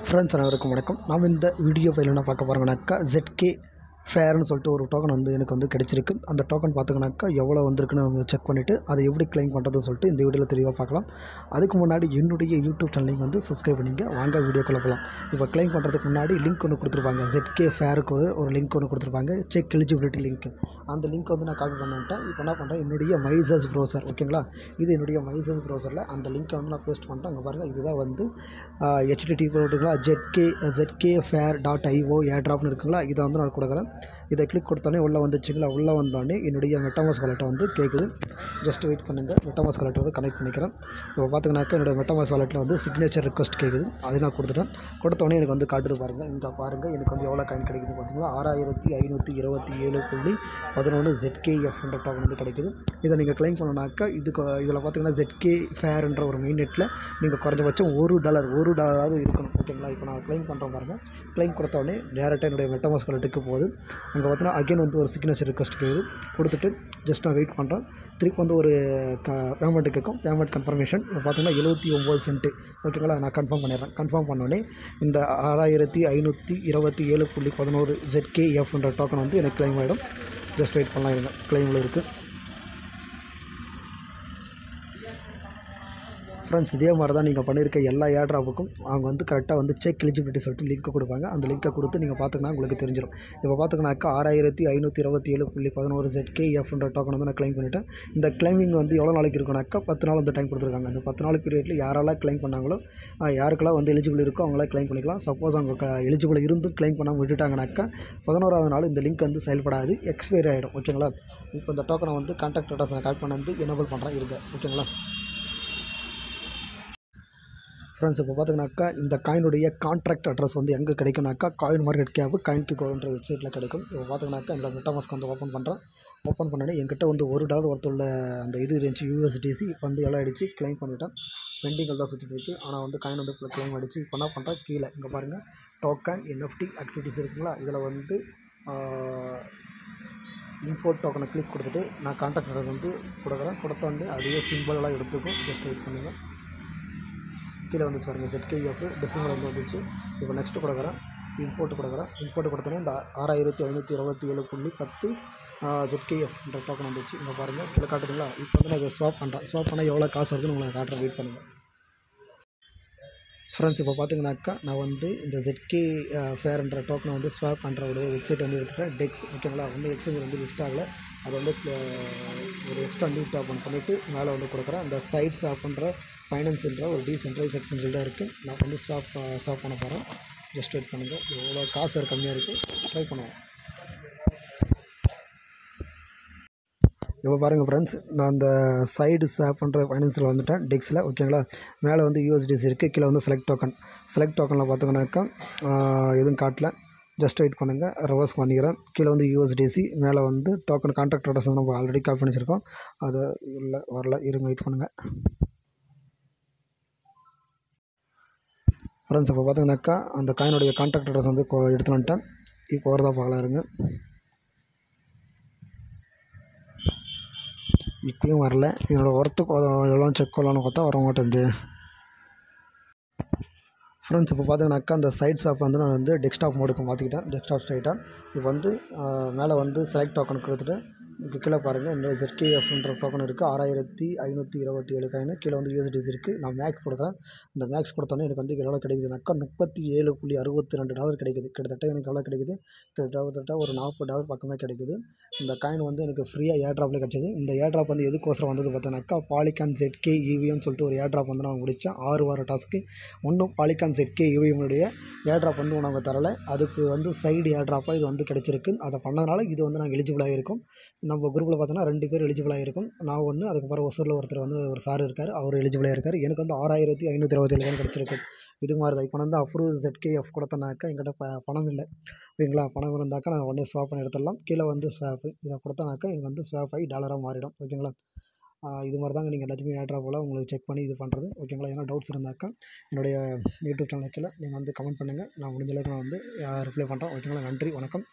Friends அனைவருக்கும் வணக்கம். நாம் இந்த வீடியோ ஃபைல் என்ன பார்க்க போகிறோங்கனாக்கா ZK ஃபேர்னு சொல்லிட்டு ஒரு டோக்கன் வந்து எனக்கு வந்து கிடச்சிருக்கு. அந்த டோக்கன் பார்த்திங்கனாக்கா எவ்வளோ வந்திருக்குன்னு நம்ம செக் பண்ணிவிட்டு அதை எப்படி கிளைம் பண்ணுறதுன்னு சொல்லிட்டு இந்த வீடியோவில் தெளிவாக பார்க்கலாம். அதுக்கு முன்னாடி என்னுடைய யூடியூப் சேனலையும் வந்து சப்ஸ்கிரைப் பண்ணிங்க. வாங்க வீடியோக்குள்ளே போகலாம். இப்போ கிளைம் பண்ணுறதுக்கு முன்னாடி லிங்க் ஒன்று கொடுத்துருப்பாங்க. ZK ஃபேருக்கு ஒரு லிங்க் ஒன்று கொடுத்துருப்பாங்க, செக் எலிஜிபிலிட்டி லிங்க். அந்த லிங்க் வந்து நான் காப்பி பண்ணிட்டேன். இப்போ என்ன பண்ணுறேன், என்னுடைய மைசஸ் ப்ரௌசர் ஓகேங்களா, இது என்னுடைய மைசஸ் ப்ரௌசரில் அந்த லிங்க்கை வந்து நான் பேஸ்ட் பண்ணுறேன். அங்கே பாருங்கள், இதுதான் வந்து HTTP போட்டுங்களா ZKFair.io ஏர்ட்ராப்னு இருக்குங்களா, இதை வந்து நான் கொடுக்குறேன். இதை கிளிக் கொடுத்தோன்னே உள்ளே வந்துச்சுங்களா, உள்ளே வந்தோடனே என்னுடைய மெட்டாமாஸ்க் வாலெட்டை வந்து கேட்குது. ஜஸ்ட் வெயிட் பண்ணுங்கள், மெட்டாமாஸ்க் வாலெட்டை வந்து கனெக்ட் பண்ணிக்கிறேன். இப்போ பார்த்திங்கனாக்கா என்னுடைய மெட்டாமாஸ்க் வாலெட்டில் வந்து சிக்னேச்சர் ரிக்வஸ்ட் கேட்குது. அதை நான் கொடுத்துட்டேன். கொடுத்தோடனே எனக்கு வந்து காட்டுது பாருங்கள். இங்கே பாருங்கள், எனக்கு வந்து எவ்வளோ காயின் கிடைக்குது பார்த்தீங்களா, 6527.11 ZKF என்ற டோக்கன் வந்து கிடைக்குது. இதை நீங்கள் கிளைம் பண்ணனாக்கா இதில் பார்த்தீங்கன்னா ZK ஃபேர்ன்ற ஒரு மெயின் நெட்டில் நீங்கள் குறைஞ்சபட்சம் $1 இருக்கணும் ஓகேங்களா. இப்போ நான் கிளைம் பண்ணுறேன் பாருங்கள். கிளைம் கொடுத்த உடனே டேரெக்டாக என்னுடைய மெட்டாமாஸ்க் வாலெட்டுக்கு போகுது. அங்கே பார்த்தீங்கன்னா அகைன் வந்து ஒரு சிக்னேச்சர் ரிக்வஸ்ட் கேட்குது. கொடுத்துட்டு ஜஸ்ட் நான் வெயிட் பண்ணுறேன். திருப்பி வந்து ஒரு பேமெண்ட்டு கேட்கும், பேமெண்ட் கன்ஃபர்மேஷன். பார்த்தீங்கன்னா 79 சென்ட்டு ஓகேங்களா. நான் கன்ஃபார்ம் பண்ணிடுறேன். கன்ஃபார்ம் பண்ணோடனே இந்த 6527.11 ZKF என்ற டோக்கன் வந்து எனக்கு கிளைம் ஆகிடும். ஜஸ்ட் வெயிட் பண்ணலாம் இருங்க, கிளைமில் இருக்குது. ஃப்ரெண்ட்ஸ், இதே மாதிரி தான் நீங்கள் பண்ணியிருக்க எல்லா ஏர்ட்ராப்புக்கும் அவங்க வந்து கரெக்டாக வந்து செக் எலிஜிபிலிட்டி சொல்லிட்டு லிங்க் கொடுப்பாங்க. அந்த லிங்க்கை கொடுத்து நீங்கள் பார்த்துக்கினா உங்களுக்கு தெரிஞ்சிடும். இப்போ பார்த்துக்கினாக்கா 6527.11 ZKFன்ற டோக்கன் வந்து நான் கிளைம் பண்ணிவிட்டேன். இந்த கிளைமிங் வந்து எவ்வளோ நாளைக்கு இருக்குனாக்கா 10 நாள் வந்து டைம் கொடுத்துருக்காங்க. அந்த 10 நாள் பீரியடில் யாரெல்லாம் கிளைம் பண்ணாங்களோ, யாருக்கெல்லாம் வந்து எலிஜிபிள் இருக்கோ அவங்களாம் கிளைம் பண்ணிக்கலாம். சப்போஸ் அவங்க எலிஜிபிள் இருந்தும் கிளைம் பண்ணாமல் விட்டுட்டாங்கனாக்கா 11ஆவது நாள் இந்த லிங்க் வந்து செயல்படாது, எக்ஸ்பைரி ஆகிடும் ஓகேங்களா. இப்போ இந்த டோக்கனை வந்து கான்டாக்ட் அட்ரஸ் நான் கால் பண்ணி வந்து எனேபிள் பண்ணுறேன் இருங்க ஓகேங்களா. ஃப்ரெண்ட்ஸ், இப்போ பார்த்திங்கனாக்கா இந்த காயினுடைய கான்ட்ராக்ட் அட்ரஸ் வந்து எங்கே கிடைக்கும்னாக்கா காயின் மார்க்கெட் கேப் CoinKeeProன்ற வெப்சைட்டில் கிடைக்கும். இப்போ பார்த்திங்கனாக்கா என்னோட மெட்டாமாஸ்க் வந்து ஓப்பன் பண்ணுறேன். ஓப்பன் பண்ணோடனே என்கிட்ட வந்து $1 ஒருத்துள்ள அந்த இது இருந்துச்சு USDC. இப்போ வந்து எவ்வளோ ஆகிடுச்சு, கிளைம் பண்ணிவிட்டேன். பெண்டிங்கில் தான் சுற்றிட்டு இருக்குது. ஆனால் வந்து காயின் வந்து கிளைம் ஆகிடுச்சு. இப்போ என்ன பண்ணுறேன், கீழே இங்கே பாருங்கள் டோக்கன் NFT ஆக்டிவிட்டிஸ் இருக்குங்களா, இதில் வந்து இம்போர்ட் டோக்கனை கிளிக் கொடுத்துட்டு நான் கான்டாக்ட் அட்ரஸ் வந்து கொடுக்குறேன். கொடுத்தோடனே அதே சிம்பிளெலாம் எடுத்துக்கும். ஜஸ்ட் வெயிட் பண்ணுங்கள். கீழே வந்துச்சு பாருங்கள் ZKF டெசிமல் வந்து வந்துச்சு. இப்போ நெக்ஸ்ட்டு கொடுக்குறேன், இம்போர்ட் கொடுக்குறேன். இம்போர்ட் கொடுத்தோன்னே இந்த 6527.10 ZKFன்ற டோக்கன் வந்துச்சு. இங்கே பாருங்கள், கீழே காட்டுதுங்களா. இப்போ வந்து நான் இதை ஸ்வாப் பண்ணுறேன். ஸ்வாப் பண்ணால் எவ்வளோ காசு வருதுன்னு உங்களுக்கு காட்டுறேன், வெயிட் பண்ணுங்கள். ஃப்ரெண்ட்ஸ், இப்போ பார்த்திங்கனாக்கா நான் வந்து இந்த ZK ஃபேர்ன்ற டோக்கனை வந்து ஸ்வாப் பண்ணுற ஒரு வெப்சைட் வந்து எடுத்துகிட்டேன், டெக்ஸ் ஓகேங்களா. வந்து எக்ஸ்சேஞ்ச் வந்து லிஸ்ட் ஆகலை. அதை வந்து ஒரு எக்ஸ்ட்ரா நியூ ஓப்பன் பண்ணிவிட்டு மேலே வந்து கொடுக்குறேன். அந்த சைட் ஸ்வாப் பண்ணுற ஃபைனான்ஸ்ன்ற ஒரு டீசென்ட்ரலைஸ் எக்ஸ்சேஞ்சில் தான் இருக்குது. நான் வந்து ஸ்வாப் பண்ண போகிறேன். ஜஸ்ட் வெயிட் பண்ணுங்கள். எவ்வளோ காசு கம்மியாக இருக்குது, ட்ரை பண்ணுவோம். இப்போ பாருங்கள் ஃப்ரெண்ட்ஸ், நான் அந்த சைடு ஸ்வாப் பண்ணுற ஃபைனான்ஸில் வந்துட்டேன் டெக்ஸில் ஓகேங்களா. மேலே வந்து USDC இருக்குது, கீழே வந்து செலக்ட் டோக்கனில் பார்த்திங்கனாக்கா எதுவும் காட்டல. ஜஸ்ட் வெயிட் பண்ணுங்கள், ரிவர்ஸ் பண்ணிக்கிறேன். கீழே வந்து USDC, மேலே வந்து டோக்கன் கான்ட்ராக்ட் அட்ரஸ் வந்து நம்ம ஆல்ரெடி காப்பி பண்ணி வச்சுருக்கோம். அது இல்லை வரல, இருங்க வெயிட் பண்ணுங்கள். ஃப்ரெண்ட்ஸ், இப்போ பார்த்திங்கனாக்கா அந்த காயினுடைய கான்ட்ராக்ட் அட்ரஸ் வந்து எடுத்து வந்துட்டேன். இப்போ வரதா பார்க்கலாம் இருங்க. இப்பயும் வரல. என்னோடய ஒர்த்துக்கு எவ்வளோ செக் பண்ணலான்னு பார்த்தா வர மாட்டேங்குது. ஃப்ரெண்ட்ஸ், இப்போ பார்த்திங்கனாக்கா அந்த சைட் ஸ்வாப் வந்து நான் வந்து டெஸ்க்டாப் மோடுக்கு மாற்றிக்கிட்டேன். டெஸ்க்டாப் ஸ்ட்ரைட்டாக இப்போ வந்து மேலே வந்து செலக்ட் டோக்கன் கொடுத்துட்டு இங்கே கீழே பாருங்கள், இந்த ZKFன்ற டோக்கன் இருக்குது 6527 காயின். கீழே வந்து USDC இருக்குது. நான் மேக்ஸ் கொடுக்குறேன். இந்த மேக்ஸ் கொடுத்தோன்னே எனக்கு வந்து எவ்வளோ கிடைக்குதுனாக்கா $37.62 கிடைக்குது. கிட்டத்தட்ட எனக்கு எவ்வளோ கிடைக்குது, கிட்டத்தட்ட ஒரு $40 பக்கமே கிடைக்குது. இந்த காயின் வந்து எனக்கு ஃப்ரீயாக ஏர்ட்ராப்பில் கிடச்சிது. இந்த ஏர்ட்ராப் வந்து எதுக்கோசரம் வந்தது பார்த்தோன்னாக்கா பாலிகான் ZK EVM சொல்லிட்டு ஒரு ஏர்ட்ராப் வந்து நான் முடித்தேன். 6 வார டாஸ்க்கு. ஒன்றும் பாலிகான் ZK EVMனுடைய ஏர்ட்ராப் வந்து அவங்க தரலை. அதுக்கு வந்து சைடு ஏர்ட்ராப்பாக இது வந்து கிடச்சிருக்கு. அதை பண்ணதுனால இது வந்து நாங்கள் எலிஜிபிளாக இருக்கும். நம்ம குரூப்பில் பார்த்தோன்னா 2 பேர் எலிஜிபிளாக இருக்கும். நான் ஒன்று, அதுக்கப்புறம் ஒசூரில் ஒருத்தர் வந்து ஒரு சார் இருக்கார், அவர் எலிஜிபிளாக இருக்கார். எனக்கு வந்து 6527 தான் கிடச்சிருக்கு. இது மாதிரி தான். இப்போ வந்து அப்ரூவ் ZKF கொடுத்தனாக்கா என்கிட்ட பணம் இல்லை ஓகேங்களா. பணம் இருந்தாக்கா நான் உடனே ஸ்வாப் பண்ணி எடுத்துடலாம். கீழே வந்து ஸ்வாப்பு இதை கொடுத்தனாக்கா எனக்கு வந்து ஸ்வாப் ஆகி $ஆக மாறிடும் ஓகேங்களா. இது மாதிரி தாங்க நீங்கள் எல்லாத்தையுமே ஏர்ட்ராப்பில் உங்களுக்கு செக் பண்ணி இது பண்ணுறது ஓகேங்களா. ஏன்னா டவுட்ஸ் இருந்தாக்கா என்னுடைய யூடியூப் சேனலுக்கு நீங்கள் வந்து கமெண்ட் பண்ணுங்கள். நான் முடிஞ்ச அளவுக்கு நான் வந்து ரிப்ளை பண்ணுறேன் ஓகேங்களா. நன்றி, வணக்கம்.